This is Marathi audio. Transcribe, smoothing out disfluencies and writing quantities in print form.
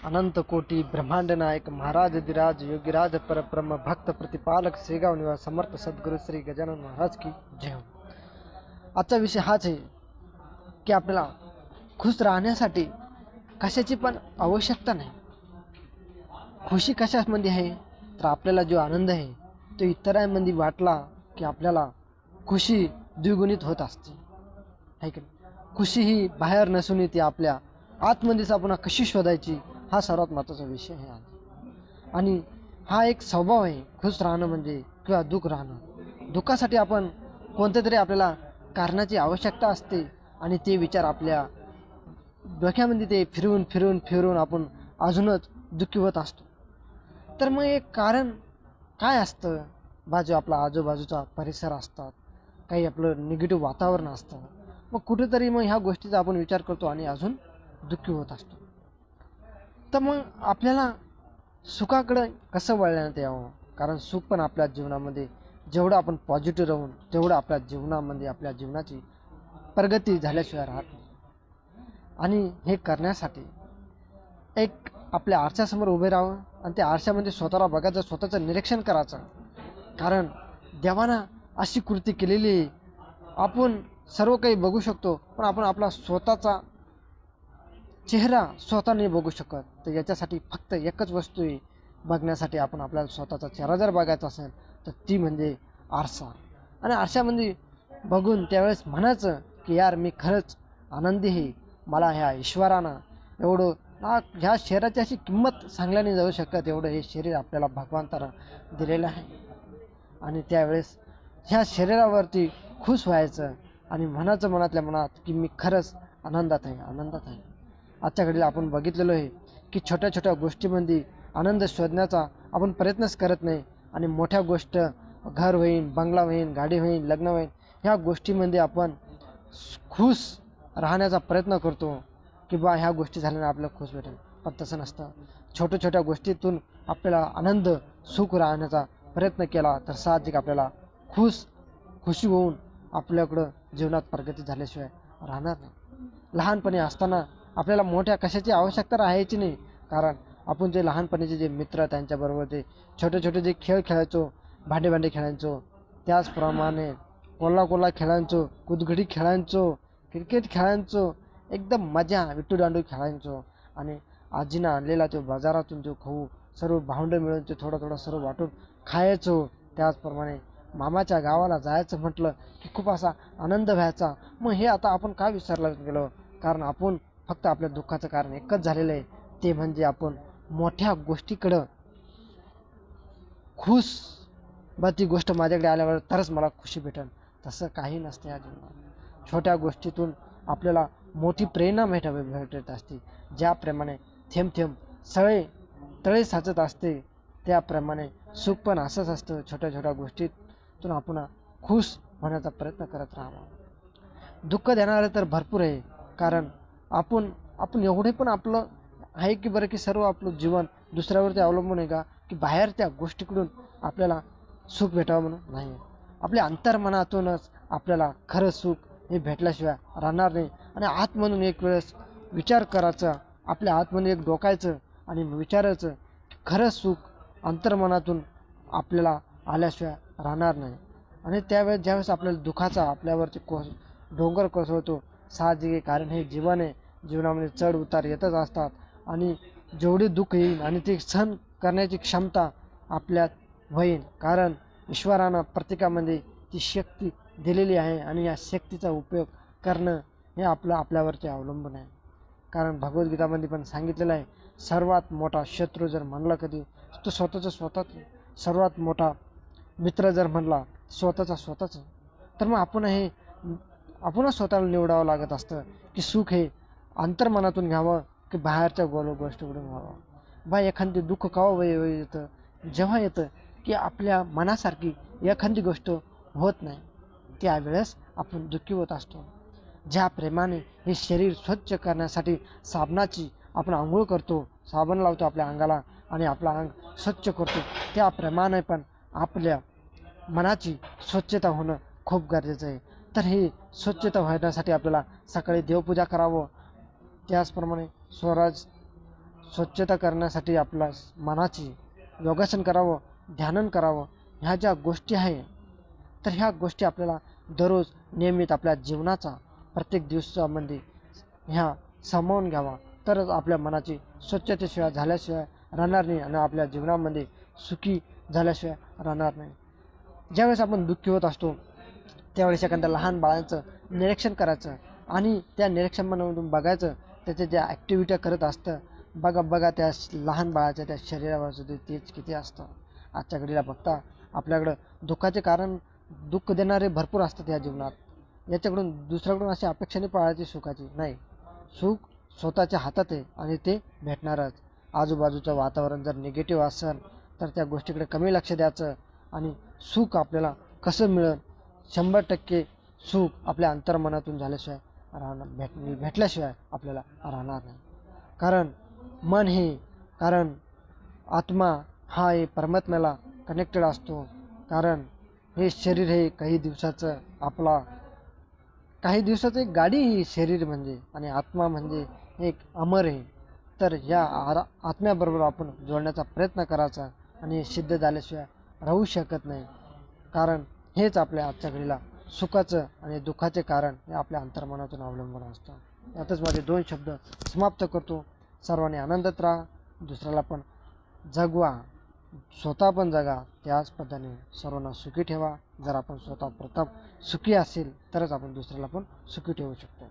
अनंत कोटी ब्रह्मांड नायक महाराज योगीराज परब्रह्म भक्त प्रतिपालक शेगाव निवास समर्थ सद्गुरू श्री गजानन महाराज की जय हो। आजचा विषय हाच आहे की आपल्याला खुश राहण्यासाठी कशाची पण आवश्यकता नाही। खुशी कशामध्ये आहे तर आपल्याला जो आनंद आहे तो इतरांमध्ये वाटला की आपल्याला खुशी द्विगुणित होत असते, आहे की नाही। खुशी ही बाहेर नसून ती आपल्या आतमध्येच आपण कशी शोधायची हा सर्वात महत्त्वाचा विषय आहे आज। आणि हा एक स्वभाव आहे खुश राहणं म्हणजे किंवा दुःख राहणं। दुःखासाठी आपण कोणत्या तरी आपल्याला कारणाची आवश्यकता असते आणि ते विचार आपल्या डोक्यामध्ये ते फिरून आपण अजूनच दुःखी होत असतो। तर मग एक कारण काय असतं? आपला आजूबाजूचा परिसर असतात, काही आपलं निगेटिव्ह वातावरण असतं, मग कुठेतरी मग ह्या गोष्टीचा आपण विचार करतो आणि अजून दुःखी होत असतो। तर मग आपल्याला सुखाकडे कसं वळण्यात यावं? कारण सुख पण आपल्या जीवनामध्ये जेवढं आपण पॉझिटिव्ह राहून तेवढं आपल्या जीवनामध्ये आपल्या जीवनाची प्रगती झाल्याशिवाय राहत नाही। आणि हे करण्यासाठी एक आपल्या आरशासमोर उभे राहावं आणि त्या आरशामध्ये स्वतःला बघायचं, स्वतःचं निरीक्षण करायचं। कारण देवानं अशी कृती केलेली आहे, आपण सर्व काही बघू शकतो पण आपण आपला स्वतःचा चेहरा स्वतः नाही बघू शकत। तर याच्यासाठी फक्त एकच वस्तू आहे बघण्यासाठी, आपण आपल्याला स्वतःचा चेहरा जर बघायचा असेल तर ती म्हणजे आरसा। आणि आरशामध्ये बघून त्यावेळेस म्हणायचं की यार मी खरंच आनंदी आहे, मला ह्या ईश्वरानं एवढं ह्या शरीराची अशी किंमत सांगल्या नाही जाऊ शकत, एवढं हे शरीर आपल्याला भगवंतानं दिलेलं आहे। आणि त्यावेळेस ह्या शरीरावरती खुश व्हायचं आणि म्हणायचं मनातल्या मनात की मी खरंच आनंदात आहे। आजच्या घडीला आपण बघितलेलं आहे की छोट्या छोट्या गोष्टींमध्ये आनंद शोधण्याचा आपण प्रयत्नच करत नाही आणि मोठ्या गोष्ट घर होईन, बंगला होईन, गाडी होईन, लग्न होईन, ह्या गोष्टींमध्ये आपण खुश राहण्याचा प्रयत्न करतो की बा ह्या गोष्टी झाल्याने आपल्याला खुश भेटेल, पण तसं नसतं। छोट्या छोट्या गोष्टीतून आपल्याला आनंद सुख राहण्याचा प्रयत्न केला तर साहजिक आपल्याला खुशी होऊन आपल्याकडं जीवनात प्रगती झाल्याशिवाय राहणार नाही। लहानपणी असताना आपल्याला मोठ्या कशाची आवश्यकता राहायची नाही, कारण आपण जे लहानपणीचे जे मित्र त्यांच्याबरोबर ते छोटे छोटे जे खेळ खेळायचो, भांडे खेळायचो, त्याचप्रमाणे कोल्हा खेळायचो, कुदगडी खेळायचो, क्रिकेट खेळायचो, एकदम मजा विट्टू दांडू खेळायचो। आणि आजीनं आणलेला तो बाजारातून तो खाऊ सर्व भावंडं मिळून ते थोडं सर्व वाटून खायचो। त्याचप्रमाणे मामाच्या गावाला जायचं म्हटलं की खूप असा आनंद व्हायचा। मग हे आता आपण का विसरला गेलो? कारण आपण फक्त आपल्या दुःखाचं कारण एकच झालेलं आहे, ते म्हणजे आपण मोठ्या गोष्टीकडं खुश, बा ती गोष्ट माझ्याकडे आल्यावर तरच मला खुशी भेटेल, तसं काही नसतं या जीवनात। छोट्या गोष्टीतून आपल्याला मोठी प्रेरणा भेटत असते। ज्याप्रमाणे थेंब थेंब तळे साचत असते, त्याप्रमाणे सुख पण असंच असतं। छोट्या छोट्या गोष्टीतून आपण खुश होण्याचा प्रयत्न करत राहावा। दुःख देणारे तर भरपूर आहे, कारण आपण एवढे पण आपलं आहे की बरं की सर्व आपलं जीवन दुसऱ्यावरती अवलंबून आहे का की बाहेरच्या गोष्टीकडून आपल्याला सुख भेटावं म्हणून? नाही, आपल्या अंतर्मनातूनच आपल्याला खरं सुख हे भेटल्याशिवाय राहणार नाही। आणि आतमधून एक वेळेस विचार करायचा, आपल्या आतमध्ये एक डोकायचं आणि विचारायचं की खरं सुख अंतर्मनातून आपल्याला आल्याशिवाय राहणार नाही। आणि त्यावेळेस ज्यावेळेस आपल्याला दुःखाचा आपल्यावरती डोंगर कोसळतो, साहजिक आहे, कारण हे जीवन आहे, जीवनामध्ये चढ उतार येतच असतात। आणि जेवढे दुःख येईल आणि ते सहन करण्याची क्षमता आपल्यात होईल, कारण ईश्वरानं प्रत्येकामध्ये ती शक्ती दिलेली आहे आणि या शक्तीचा उपयोग करणं हे आपल्यावरती अवलंबून आहे। कारण भगवद्गीतामध्ये पण सांगितलेलं आहे, सर्वात मोठा शत्रू जर म्हणला कधी तो स्वतःच, सर्वात मोठा मित्र जर म्हणला स्वतःच। तर मग आपणच स्वतःला निवडावं लागत असतं की सुख हे अंतर्मनातून घ्यावं की बाहेरच्या गोष्टीकडून घ्यावं। बा एखादी दुःख केव्हा येतं? जेव्हा येतं की आपल्या मनासारखी एखादी गोष्ट होत नाही, त्यावेळेस आपण दुःखी होत असतो। ज्या प्रेमाने हे शरीर स्वच्छ करण्यासाठी साबणाची आपण आंघोळ करतो, साबण लावतो आपल्या अंगाला आणि आपलं अंग स्वच्छ करतो, त्या प्रेमाने पण आपल्या मनाची स्वच्छता होणं खूप गरजेचं आहे। तर ही स्वच्छता होण्यासाठी आपल्याला सकाळी देवपूजा करावं, त्याचप्रमाणे स्वच्छता करण्यासाठी आपला मनाची योगासन करावं, ध्यान करावं, ह्या ज्या गोष्टी आहे तर ह्या गोष्टी आपल्याला दररोज नियमित आपल्या जीवनाचा प्रत्येक दिवसामध्ये ह्या सामावून घ्यावा, तरच आपल्या मनाची स्वच्छतेशिवाय झाल्याशिवाय राहणार नाही आणि आपल्या जीवनामध्ये सुखी झाल्याशिवाय राहणार नाही. ज्यावेळेस आपण दुःखी होत असतो त्यावेळेस एखाद्या लहान बाळाचं निरीक्षण करायचं आणि त्या निरीक्षणामधून बघायचं त्याच्या ज्या ॲक्टिव्हिट्या करत असतं. बघा त्या लहान बाळाच्या त्या शरीरावर सुद्धा तेज किती असतं. आजच्या घडीला बघता आपल्याकडं दुःखाचे कारण दुःख देणारे भरपूर असतात या जीवनात. याच्याकडून दुसऱ्याकडून अशी अपेक्षा नाही पाळायची सुखाची. नाही, सुख स्वतःच्या हातात आहे आणि ते भेटणारच. आजूबाजूचं वातावरण जर निगेटिव्ह असेल तर त्या गोष्टीकडे कमी लक्ष द्यायचं आणि सुख आपल्याला कसं मिळेल 100% सुख आपल्या अंतर्मनातून झाल्याशिवाय भेटल्याशिवाय आपल्याला राहणार नाही. कारण आत्मा हा परमात्म्याला कनेक्टेड असतो. कारण हे शरीर हे काही दिवसाचं एक गाडी ही शरीर म्हणजे, आणि आत्मा म्हणजे एक अमर आहे. तर या आत्म्याबरोबर आपण जोडण्याचा प्रयत्न करायचा आणि सिद्ध झाल्याशिवाय राहू शकत नाही. कारण हेच आपल्या आजच्या घडीला सुखाचं आणि दुःखाचे कारण हे आपल्या अंतर्मनातून अवलंबून असतं. यातच माझे 2 शब्द समाप्त करतो. सर्वांनी आनंदात राहा, दुसऱ्याला पण जगवा, स्वतः पण जगा. त्याच पद्धतीने सर्वांना सुखी ठेवा. जर आपण स्वतः प्रथम सुखी असेल तरच आपण दुसऱ्याला पण सुखी ठेवू शकतो.